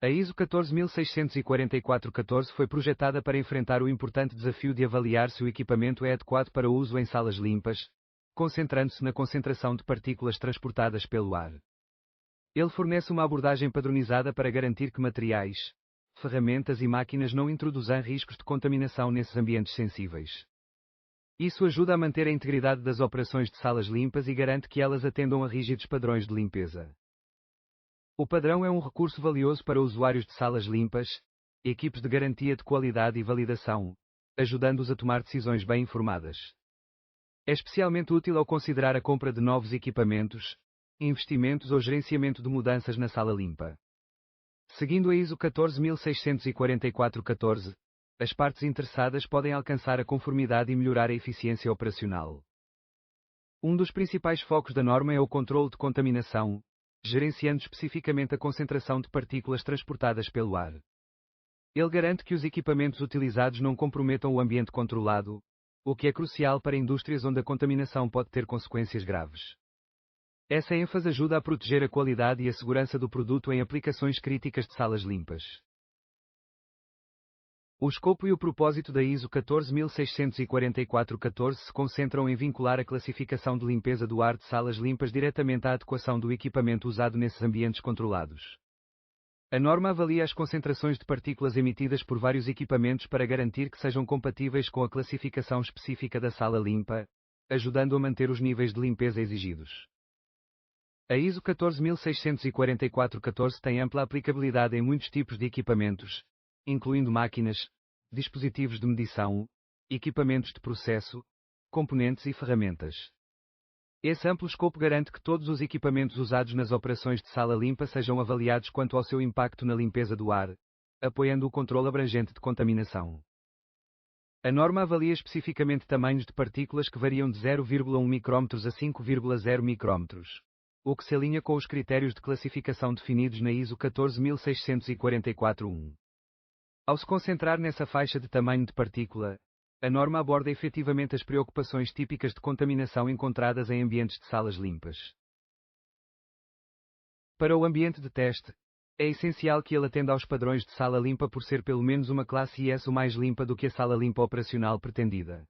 A ISO 14644-14 foi projetada para enfrentar o importante desafio de avaliar se o equipamento é adequado para uso em salas limpas, concentrando-se na concentração de partículas transportadas pelo ar. Ele fornece uma abordagem padronizada para garantir que materiais, ferramentas e máquinas não introduzam riscos de contaminação nesses ambientes sensíveis. Isso ajuda a manter a integridade das operações de salas limpas e garante que elas atendam a rígidos padrões de limpeza. O padrão é um recurso valioso para usuários de salas limpas, equipes de garantia de qualidade e validação, ajudando-os a tomar decisões bem informadas. É especialmente útil ao considerar a compra de novos equipamentos, investimentos ou gerenciamento de mudanças na sala limpa. Seguindo a ISO 14644-14, as partes interessadas podem alcançar a conformidade e melhorar a eficiência operacional. Um dos principais focos da norma é o controle de contaminação, gerenciando especificamente a concentração de partículas transportadas pelo ar. Ele garante que os equipamentos utilizados não comprometam o ambiente controlado, o que é crucial para indústrias onde a contaminação pode ter consequências graves. Essa ênfase ajuda a proteger a qualidade e a segurança do produto em aplicações críticas de salas limpas. O escopo e o propósito da ISO 14644-14 se concentram em vincular a classificação de limpeza do ar de salas limpas diretamente à adequação do equipamento usado nesses ambientes controlados. A norma avalia as concentrações de partículas emitidas por vários equipamentos para garantir que sejam compatíveis com a classificação específica da sala limpa, ajudando a manter os níveis de limpeza exigidos. A ISO 14644-14 tem ampla aplicabilidade em muitos tipos de equipamentos, incluindo máquinas, dispositivos de medição, equipamentos de processo, componentes e ferramentas. Esse amplo escopo garante que todos os equipamentos usados nas operações de sala limpa sejam avaliados quanto ao seu impacto na limpeza do ar, apoiando o controle abrangente de contaminação. A norma avalia especificamente tamanhos de partículas que variam de 0,1 micrômetros a 5,0 micrômetros, o que se alinha com os critérios de classificação definidos na ISO 14644-1. Ao se concentrar nessa faixa de tamanho de partícula, a norma aborda efetivamente as preocupações típicas de contaminação encontradas em ambientes de salas limpas. Para o ambiente de teste, é essencial que ele atenda aos padrões de sala limpa por ser pelo menos uma classe ISO mais limpa do que a sala limpa operacional pretendida.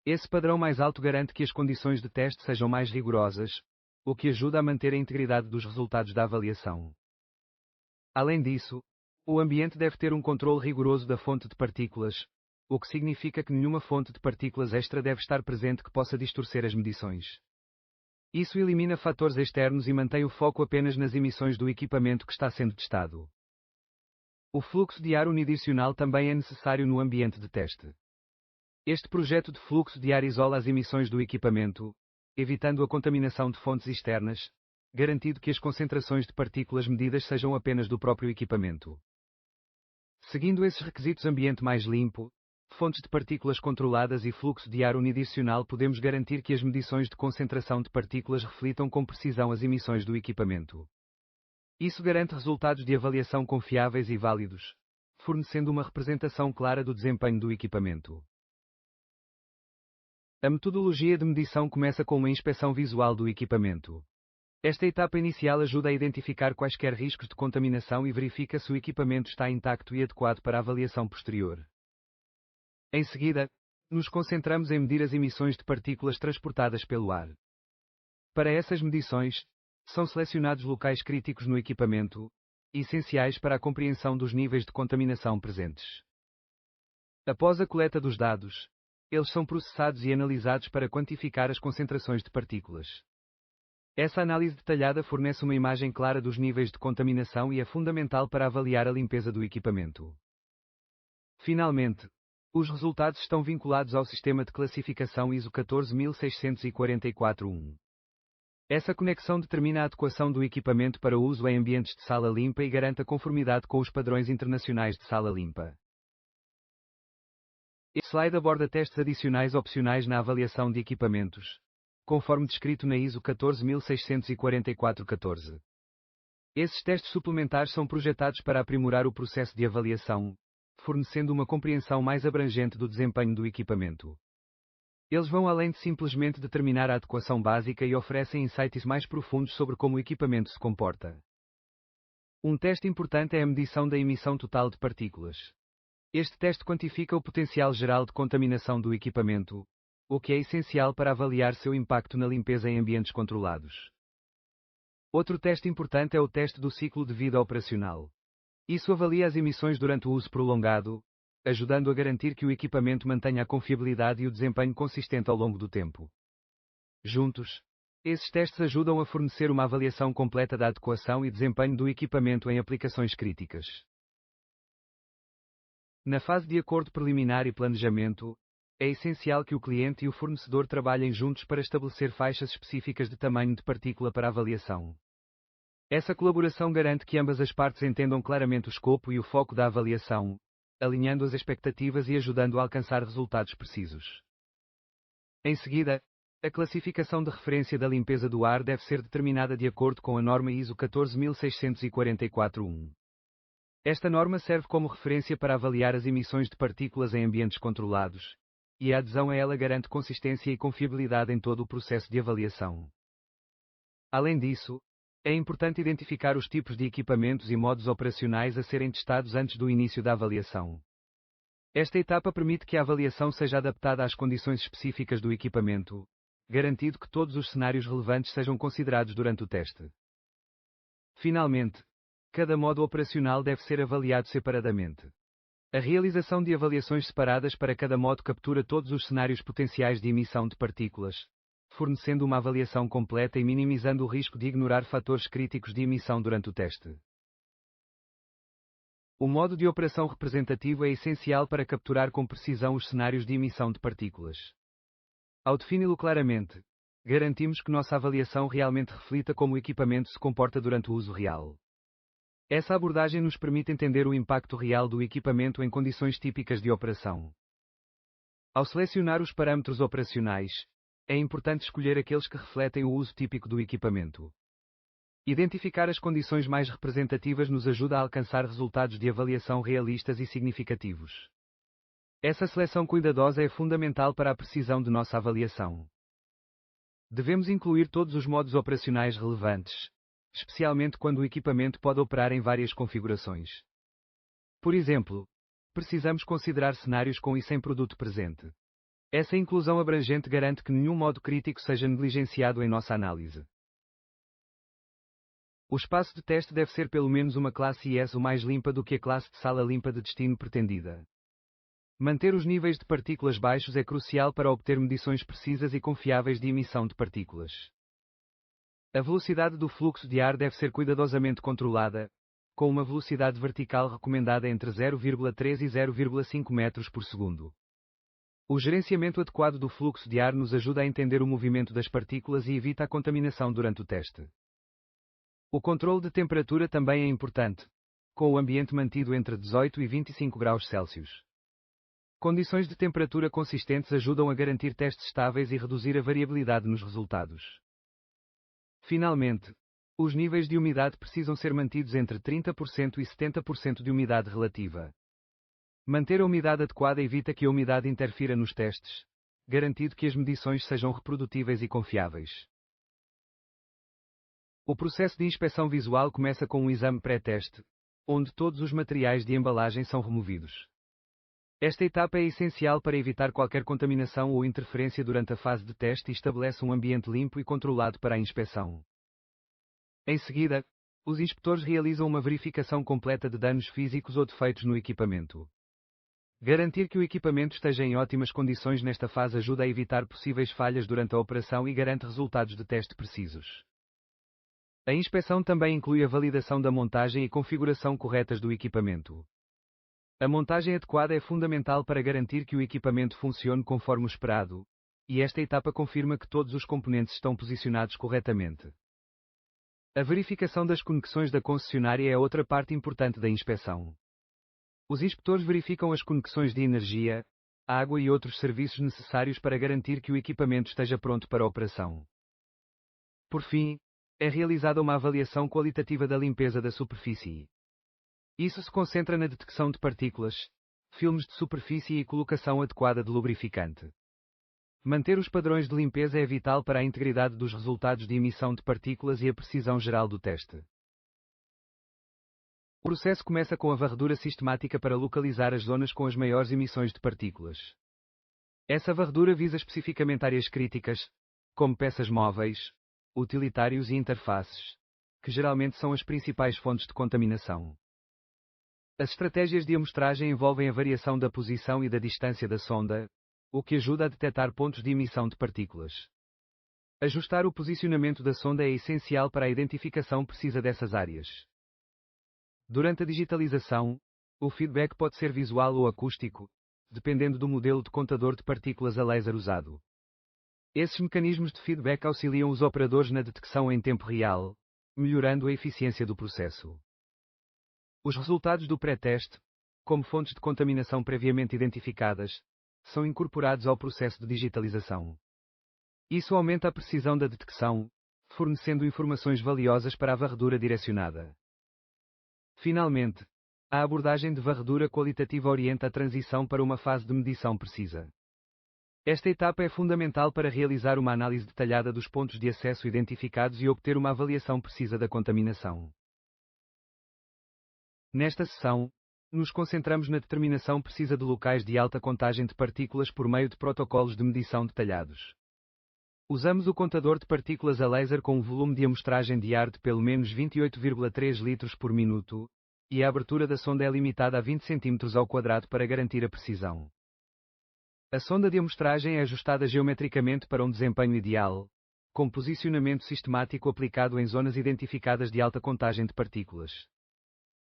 Esse padrão mais alto garante que as condições de teste sejam mais rigorosas, o que ajuda a manter a integridade dos resultados da avaliação. Além disso, o ambiente deve ter um controle rigoroso da fonte de partículas, o que significa que nenhuma fonte de partículas extra deve estar presente que possa distorcer as medições. Isso elimina fatores externos e mantém o foco apenas nas emissões do equipamento que está sendo testado. O fluxo de ar unidirecional também é necessário no ambiente de teste. Este projeto de fluxo de ar isola as emissões do equipamento, evitando a contaminação de fontes externas, garantindo que as concentrações de partículas medidas sejam apenas do próprio equipamento. Seguindo esses requisitos, ambiente mais limpo, fontes de partículas controladas e fluxo de ar unidirecional, podemos garantir que as medições de concentração de partículas reflitam com precisão as emissões do equipamento. Isso garante resultados de avaliação confiáveis e válidos, fornecendo uma representação clara do desempenho do equipamento. A metodologia de medição começa com uma inspeção visual do equipamento. Esta etapa inicial ajuda a identificar quaisquer riscos de contaminação e verifica se o equipamento está intacto e adequado para a avaliação posterior. Em seguida, nos concentramos em medir as emissões de partículas transportadas pelo ar. Para essas medições, são selecionados locais críticos no equipamento, essenciais para a compreensão dos níveis de contaminação presentes. Após a coleta dos dados, eles são processados e analisados para quantificar as concentrações de partículas. Essa análise detalhada fornece uma imagem clara dos níveis de contaminação e é fundamental para avaliar a limpeza do equipamento. Finalmente, os resultados estão vinculados ao sistema de classificação ISO 14644-1. Essa conexão determina a adequação do equipamento para uso em ambientes de sala limpa e garante a conformidade com os padrões internacionais de sala limpa. Este slide aborda testes adicionais opcionais na avaliação de equipamentos, conforme descrito na ISO 14644-14. Esses testes suplementares são projetados para aprimorar o processo de avaliação, fornecendo uma compreensão mais abrangente do desempenho do equipamento. Eles vão além de simplesmente determinar a adequação básica e oferecem insights mais profundos sobre como o equipamento se comporta. Um teste importante é a medição da emissão total de partículas. Este teste quantifica o potencial geral de contaminação do equipamento, o que é essencial para avaliar seu impacto na limpeza em ambientes controlados. Outro teste importante é o teste do ciclo de vida operacional. Isso avalia as emissões durante o uso prolongado, ajudando a garantir que o equipamento mantenha a confiabilidade e o desempenho consistente ao longo do tempo. Juntos, esses testes ajudam a fornecer uma avaliação completa da adequação e desempenho do equipamento em aplicações críticas. Na fase de acordo preliminar e planejamento, é essencial que o cliente e o fornecedor trabalhem juntos para estabelecer faixas específicas de tamanho de partícula para avaliação. Essa colaboração garante que ambas as partes entendam claramente o escopo e o foco da avaliação, alinhando as expectativas e ajudando a alcançar resultados precisos. Em seguida, a classificação de referência da limpeza do ar deve ser determinada de acordo com a norma ISO 14644-1. Esta norma serve como referência para avaliar as emissões de partículas em ambientes controlados, e a adesão a ela garante consistência e confiabilidade em todo o processo de avaliação. Além disso, é importante identificar os tipos de equipamentos e modos operacionais a serem testados antes do início da avaliação. Esta etapa permite que a avaliação seja adaptada às condições específicas do equipamento, garantindo que todos os cenários relevantes sejam considerados durante o teste. Finalmente, cada modo operacional deve ser avaliado separadamente. A realização de avaliações separadas para cada modo captura todos os cenários potenciais de emissão de partículas, fornecendo uma avaliação completa e minimizando o risco de ignorar fatores críticos de emissão durante o teste. O modo de operação representativo é essencial para capturar com precisão os cenários de emissão de partículas. Ao defini-lo claramente, garantimos que nossa avaliação realmente reflita como o equipamento se comporta durante o uso real. Essa abordagem nos permite entender o impacto real do equipamento em condições típicas de operação. Ao selecionar os parâmetros operacionais, é importante escolher aqueles que refletem o uso típico do equipamento. Identificar as condições mais representativas nos ajuda a alcançar resultados de avaliação realistas e significativos. Essa seleção cuidadosa é fundamental para a precisão de nossa avaliação. Devemos incluir todos os modos operacionais relevantes, especialmente quando o equipamento pode operar em várias configurações. Por exemplo, precisamos considerar cenários com e sem produto presente. Essa inclusão abrangente garante que nenhum modo crítico seja negligenciado em nossa análise. O espaço de teste deve ser pelo menos uma classe ISO mais limpa do que a classe de sala limpa de destino pretendida. Manter os níveis de partículas baixos é crucial para obter medições precisas e confiáveis de emissão de partículas. A velocidade do fluxo de ar deve ser cuidadosamente controlada, com uma velocidade vertical recomendada entre 0,3 e 0,5 metros por segundo. O gerenciamento adequado do fluxo de ar nos ajuda a entender o movimento das partículas e evita a contaminação durante o teste. O controle de temperatura também é importante, com o ambiente mantido entre 18 e 25 graus Celsius. Condições de temperatura consistentes ajudam a garantir testes estáveis e reduzir a variabilidade nos resultados. Finalmente, os níveis de umidade precisam ser mantidos entre 30% e 70% de umidade relativa. Manter a umidade adequada evita que a umidade interfira nos testes, garantindo que as medições sejam reprodutíveis e confiáveis. O processo de inspeção visual começa com um exame pré-teste, onde todos os materiais de embalagem são removidos. Esta etapa é essencial para evitar qualquer contaminação ou interferência durante a fase de teste e estabelece um ambiente limpo e controlado para a inspeção. Em seguida, os inspetores realizam uma verificação completa de danos físicos ou defeitos no equipamento. Garantir que o equipamento esteja em ótimas condições nesta fase ajuda a evitar possíveis falhas durante a operação e garante resultados de teste precisos. A inspeção também inclui a validação da montagem e configuração corretas do equipamento. A montagem adequada é fundamental para garantir que o equipamento funcione conforme o esperado, e esta etapa confirma que todos os componentes estão posicionados corretamente. A verificação das conexões da concessionária é outra parte importante da inspeção. Os inspetores verificam as conexões de energia, água e outros serviços necessários para garantir que o equipamento esteja pronto para a operação. Por fim, é realizada uma avaliação qualitativa da limpeza da superfície. Isso se concentra na detecção de partículas, filmes de superfície e colocação adequada de lubrificante. Manter os padrões de limpeza é vital para a integridade dos resultados de emissão de partículas e a precisão geral do teste. O processo começa com a varredura sistemática para localizar as zonas com as maiores emissões de partículas. Essa varredura visa especificamente áreas críticas, como peças móveis, utilitários e interfaces, que geralmente são as principais fontes de contaminação. As estratégias de amostragem envolvem a variação da posição e da distância da sonda, o que ajuda a detectar pontos de emissão de partículas. Ajustar o posicionamento da sonda é essencial para a identificação precisa dessas áreas. Durante a digitalização, o feedback pode ser visual ou acústico, dependendo do modelo de contador de partículas a laser usado. Esses mecanismos de feedback auxiliam os operadores na detecção em tempo real, melhorando a eficiência do processo. Os resultados do pré-teste, como fontes de contaminação previamente identificadas, são incorporados ao processo de digitalização. Isso aumenta a precisão da detecção, fornecendo informações valiosas para a varredura direcionada. Finalmente, a abordagem de varredura qualitativa orienta a transição para uma fase de medição precisa. Esta etapa é fundamental para realizar uma análise detalhada dos pontos de acesso identificados e obter uma avaliação precisa da contaminação. Nesta sessão, nos concentramos na determinação precisa de locais de alta contagem de partículas por meio de protocolos de medição detalhados. Usamos o contador de partículas a laser com um volume de amostragem de ar de pelo menos 28,3 litros por minuto, e a abertura da sonda é limitada a 20 cm ao quadrado para garantir a precisão. A sonda de amostragem é ajustada geometricamente para um desempenho ideal, com posicionamento sistemático aplicado em zonas identificadas de alta contagem de partículas.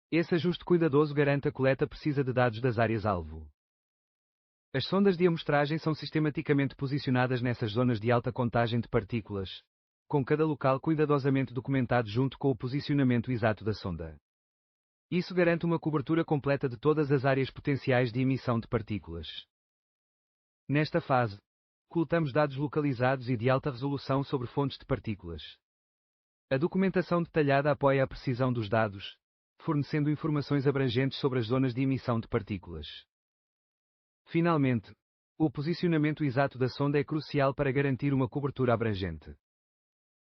Esse ajuste cuidadoso garante a coleta precisa de dados das áreas-alvo. As sondas de amostragem são sistematicamente posicionadas nessas zonas de alta contagem de partículas, com cada local cuidadosamente documentado junto com o posicionamento exato da sonda. Isso garante uma cobertura completa de todas as áreas potenciais de emissão de partículas. Nesta fase, coletamos dados localizados e de alta resolução sobre fontes de partículas. A documentação detalhada apoia a precisão dos dados, fornecendo informações abrangentes sobre as zonas de emissão de partículas. Finalmente, o posicionamento exato da sonda é crucial para garantir uma cobertura abrangente.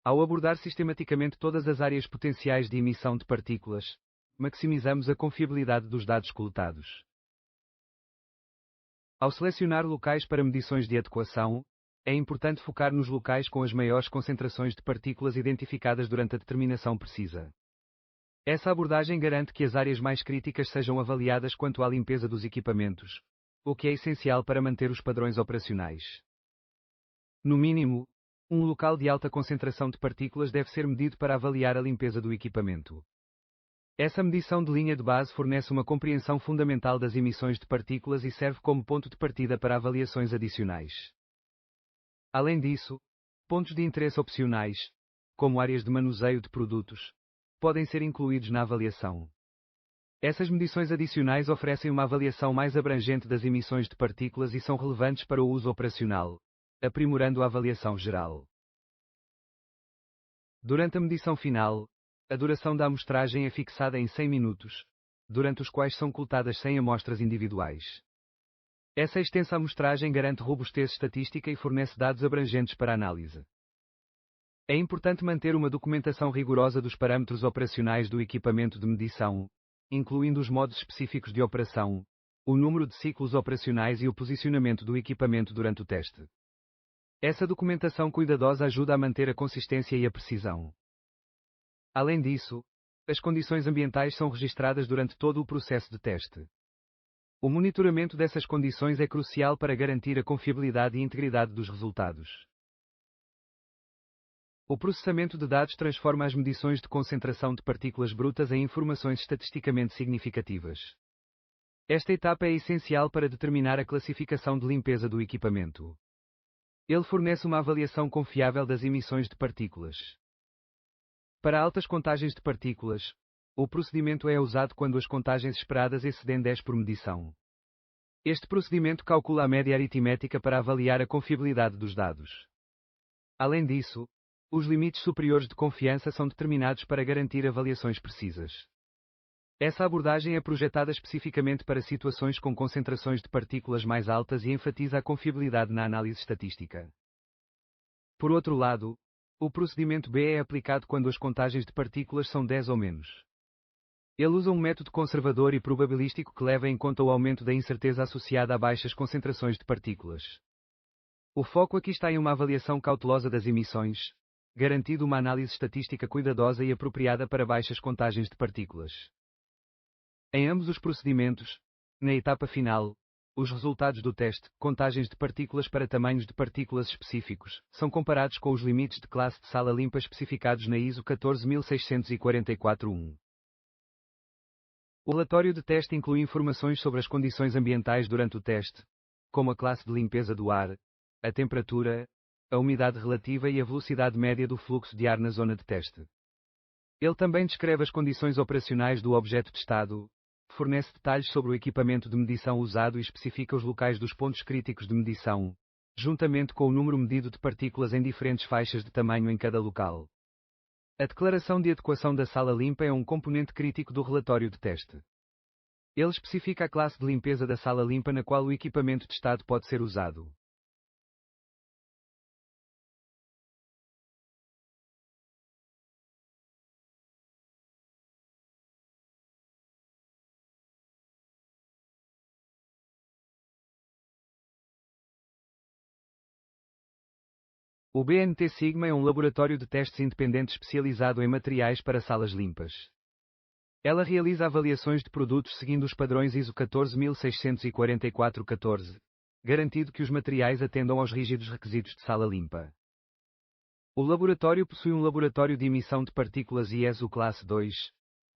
Ao abordar sistematicamente todas as áreas potenciais de emissão de partículas, maximizamos a confiabilidade dos dados coletados. Ao selecionar locais para medições de adequação, é importante focar nos locais com as maiores concentrações de partículas identificadas durante a determinação precisa. Essa abordagem garante que as áreas mais críticas sejam avaliadas quanto à limpeza dos equipamentos, o que é essencial para manter os padrões operacionais. No mínimo, um local de alta concentração de partículas deve ser medido para avaliar a limpeza do equipamento. Essa medição de linha de base fornece uma compreensão fundamental das emissões de partículas e serve como ponto de partida para avaliações adicionais. Além disso, pontos de interesse opcionais, como áreas de manuseio de produtos, podem ser incluídos na avaliação. Essas medições adicionais oferecem uma avaliação mais abrangente das emissões de partículas e são relevantes para o uso operacional, aprimorando a avaliação geral. Durante a medição final, a duração da amostragem é fixada em 100 minutos, durante os quais são coletadas 100 amostras individuais. Essa extensa amostragem garante robustez estatística e fornece dados abrangentes para análise. É importante manter uma documentação rigorosa dos parâmetros operacionais do equipamento de medição, incluindo os modos específicos de operação, o número de ciclos operacionais e o posicionamento do equipamento durante o teste. Essa documentação cuidadosa ajuda a manter a consistência e a precisão. Além disso, as condições ambientais são registradas durante todo o processo de teste. O monitoramento dessas condições é crucial para garantir a confiabilidade e integridade dos resultados. O processamento de dados transforma as medições de concentração de partículas brutas em informações estatisticamente significativas. Esta etapa é essencial para determinar a classificação de limpeza do equipamento. Ele fornece uma avaliação confiável das emissões de partículas. Para altas contagens de partículas, o procedimento é usado quando as contagens esperadas excedem 10 por medição. Este procedimento calcula a média aritmética para avaliar a confiabilidade dos dados. Além disso, os limites superiores de confiança são determinados para garantir avaliações precisas. Essa abordagem é projetada especificamente para situações com concentrações de partículas mais altas e enfatiza a confiabilidade na análise estatística. Por outro lado, o procedimento B é aplicado quando as contagens de partículas são 10 ou menos. Ele usa um método conservador e probabilístico que leva em conta o aumento da incerteza associada a baixas concentrações de partículas. O foco aqui está em uma avaliação cautelosa das emissões, garantindo uma análise estatística cuidadosa e apropriada para baixas contagens de partículas. Em ambos os procedimentos, na etapa final, os resultados do teste, contagens de partículas para tamanhos de partículas específicos, são comparados com os limites de classe de sala limpa especificados na ISO 14644-1. O relatório de teste inclui informações sobre as condições ambientais durante o teste, como a classe de limpeza do ar, a temperatura, a umidade relativa e a velocidade média do fluxo de ar na zona de teste. Ele também descreve as condições operacionais do objeto testado, fornece detalhes sobre o equipamento de medição usado e especifica os locais dos pontos críticos de medição, juntamente com o número medido de partículas em diferentes faixas de tamanho em cada local. A declaração de adequação da sala limpa é um componente crítico do relatório de teste. Ele especifica a classe de limpeza da sala limpa na qual o equipamento testado pode ser usado. O BNT Sigma é um laboratório de testes independente especializado em materiais para salas limpas. Ela realiza avaliações de produtos seguindo os padrões ISO 14644-14, garantindo que os materiais atendam aos rígidos requisitos de sala limpa. O laboratório possui um laboratório de emissão de partículas ISO Classe 2,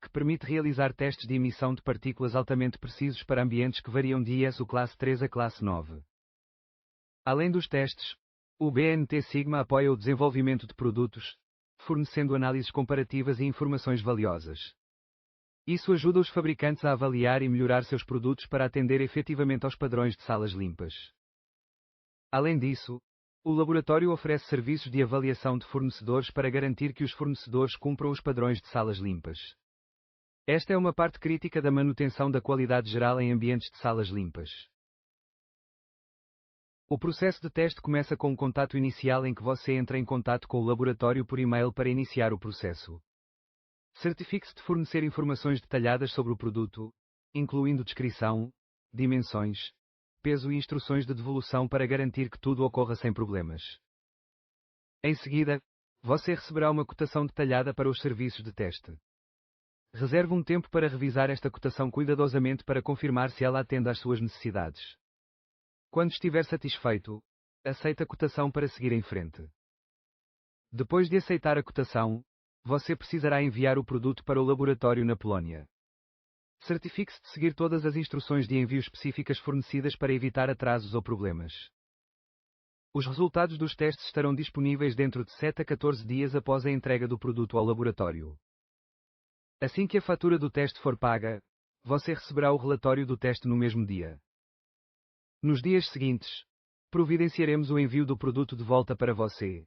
que permite realizar testes de emissão de partículas altamente precisos para ambientes que variam de ISO Classe 3 a Classe 9. Além dos testes, o BNT Sigma apoia o desenvolvimento de produtos, fornecendo análises comparativas e informações valiosas. Isso ajuda os fabricantes a avaliar e melhorar seus produtos para atender efetivamente aos padrões de salas limpas. Além disso, o laboratório oferece serviços de avaliação de fornecedores para garantir que os fornecedores cumpram os padrões de salas limpas. Esta é uma parte crítica da manutenção da qualidade geral em ambientes de salas limpas. O processo de teste começa com um contato inicial em que você entra em contato com o laboratório por e-mail para iniciar o processo. Certifique-se de fornecer informações detalhadas sobre o produto, incluindo descrição, dimensões, peso e instruções de devolução para garantir que tudo ocorra sem problemas. Em seguida, você receberá uma cotação detalhada para os serviços de teste. Reserve um tempo para revisar esta cotação cuidadosamente para confirmar se ela atende às suas necessidades. Quando estiver satisfeito, aceite a cotação para seguir em frente. Depois de aceitar a cotação, você precisará enviar o produto para o laboratório na Polónia. Certifique-se de seguir todas as instruções de envio específicas fornecidas para evitar atrasos ou problemas. Os resultados dos testes estarão disponíveis dentro de 7 a 14 dias após a entrega do produto ao laboratório. Assim que a fatura do teste for paga, você receberá o relatório do teste no mesmo dia. Nos dias seguintes, providenciaremos o envio do produto de volta para você,